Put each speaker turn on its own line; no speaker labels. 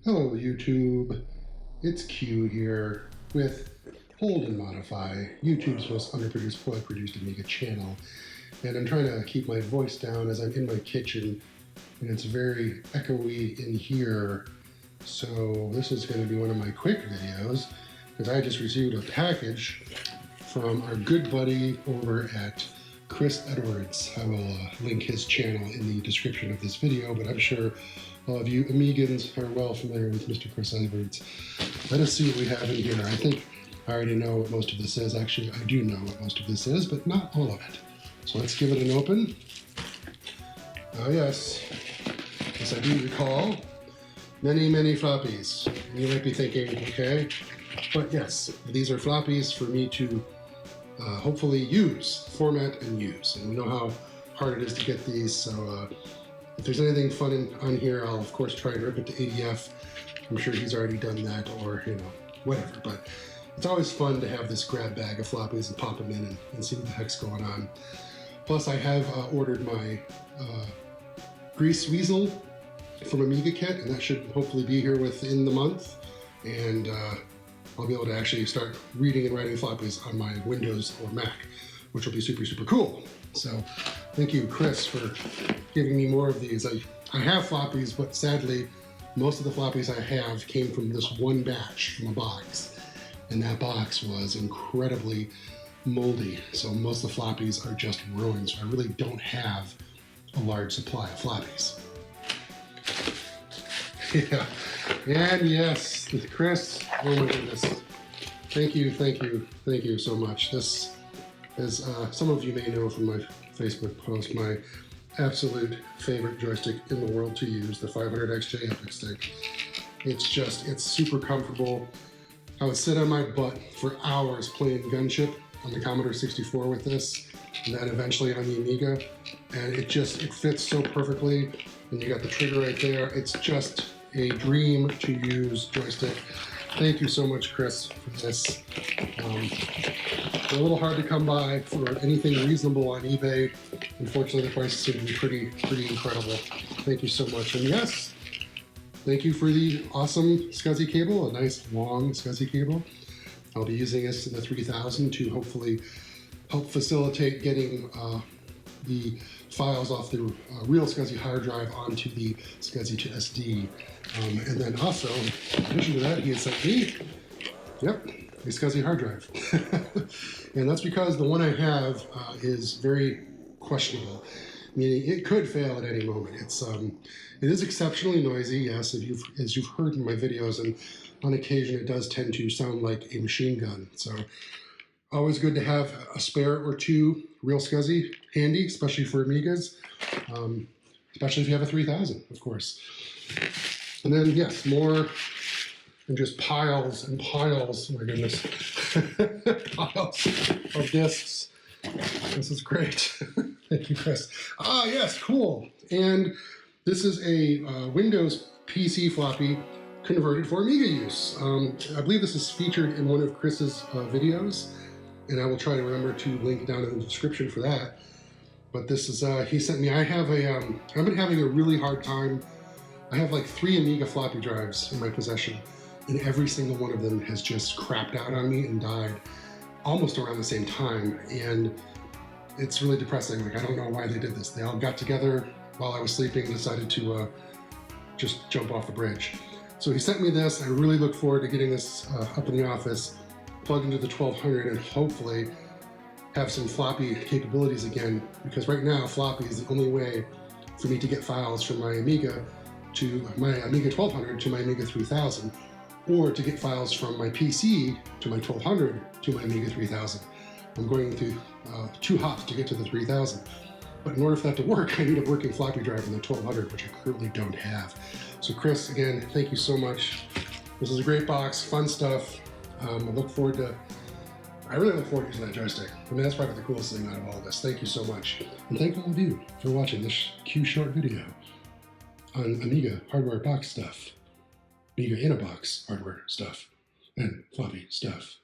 Hello YouTube, it's Q here with Hold and Modify, YouTube's most underproduced, poorly produced Amiga channel. And I'm trying to keep my voice down as I'm in my kitchen, and it's very echoey in here. So this is going to be one of my quick videos, because I just received a package from our good buddy over at Chris Edwards. I will link his channel in the description of this video, but I'm sure all of you Amigans are well familiar with Mr. Chris Edwards. Let us see what we have in here. I think I already know what most of this is. Actually, I do know what most of this is, but not all of it. So let's give it an open. Oh yes, yes I do recall many floppies. And you might be thinking, okay, but yes, these are floppies for me to hopefully use, format and use. And we know how hard it is to get these, so if there's anything fun on here, I'll of course try and rip it to ADF. I'm sure he's already done that, or whatever, but it's always fun to have this grab bag of floppies and pop them in and see what the heck's going on. Plus I have ordered my Grease Weasel from Amiga Kit, and that should hopefully be here within the month, and I'll be able to actually start reading and writing floppies on my Windows or Mac, which will be super cool. So thank you, Chris, for giving me more of these. I have floppies, but sadly, most of the floppies I have came from this one batch from a box, and that box was incredibly moldy. So most of the floppies are just ruined. So I really don't have a large supply of floppies. Yeah, and yes, Chris, oh my goodness. Thank you so much. This is, some of you may know from my Facebook post, my absolute favorite joystick in the world to use, the 500XJ Epic Stick. It's super comfortable. I would sit on my butt for hours playing Gunship on the Commodore 64 with this, and then eventually on the Amiga, and it fits so perfectly, and you got the trigger right there. It's just a dream to use joystick. Thank you so much, Chris, for this. They're a little hard to come by for anything reasonable on eBay. Unfortunately, the prices seem to be pretty incredible. Thank you so much. And yes, thank you for the awesome SCSI cable, a nice long SCSI cable. I'll be using this in the 3000 to hopefully help facilitate getting the files off the real SCSI hard drive onto the SCSI to SD. And then also, in addition to that, he had sent me, yep, a SCSI hard drive. And that's because the one I have is very questionable, meaning it could fail at any moment. It is exceptionally noisy, yes, as you've heard in my videos, and on occasion it does tend to sound like a machine gun. So always good to have a spare or two real SCSI handy, especially for Amigas, especially if you have a 3000, of course. And then, yes, more than just piles and piles, oh my goodness, piles of discs. This is great. Thank you, Chris. Ah, yes, cool. And this is a Windows PC floppy converted for Amiga use. I believe this is featured in one of Chris's videos, and I will try to remember to link down in the description for that. But this is, he sent me, I've been having a really hard time. I have like 3 Amiga floppy drives in my possession, and every single one of them has just crapped out on me and died almost around the same time. And it's really depressing. Like, I don't know why they did this. They all got together while I was sleeping and decided to just jump off the bridge. So he sent me this. I really look forward to getting this up in the office, plugged into the 1200, and hopefully have some floppy capabilities again, because right now floppy is the only way for me to get files from my Amiga to my Amiga 1200 to my Amiga 3000, or to get files from my PC to my 1200 to my Amiga 3000. I'm going through 2 hops to get to the 3000. But in order for that to work, I need a working floppy drive in the 1200, which I currently don't have. So Chris, again, thank you so much. This is a great box, fun stuff. I really look forward to using that joystick. I mean, that's probably the coolest thing out of all of this. Thank you so much. And thank all of you for watching this Q short video on Amiga hardware box stuff, Amiga in a box hardware stuff, and floppy stuff.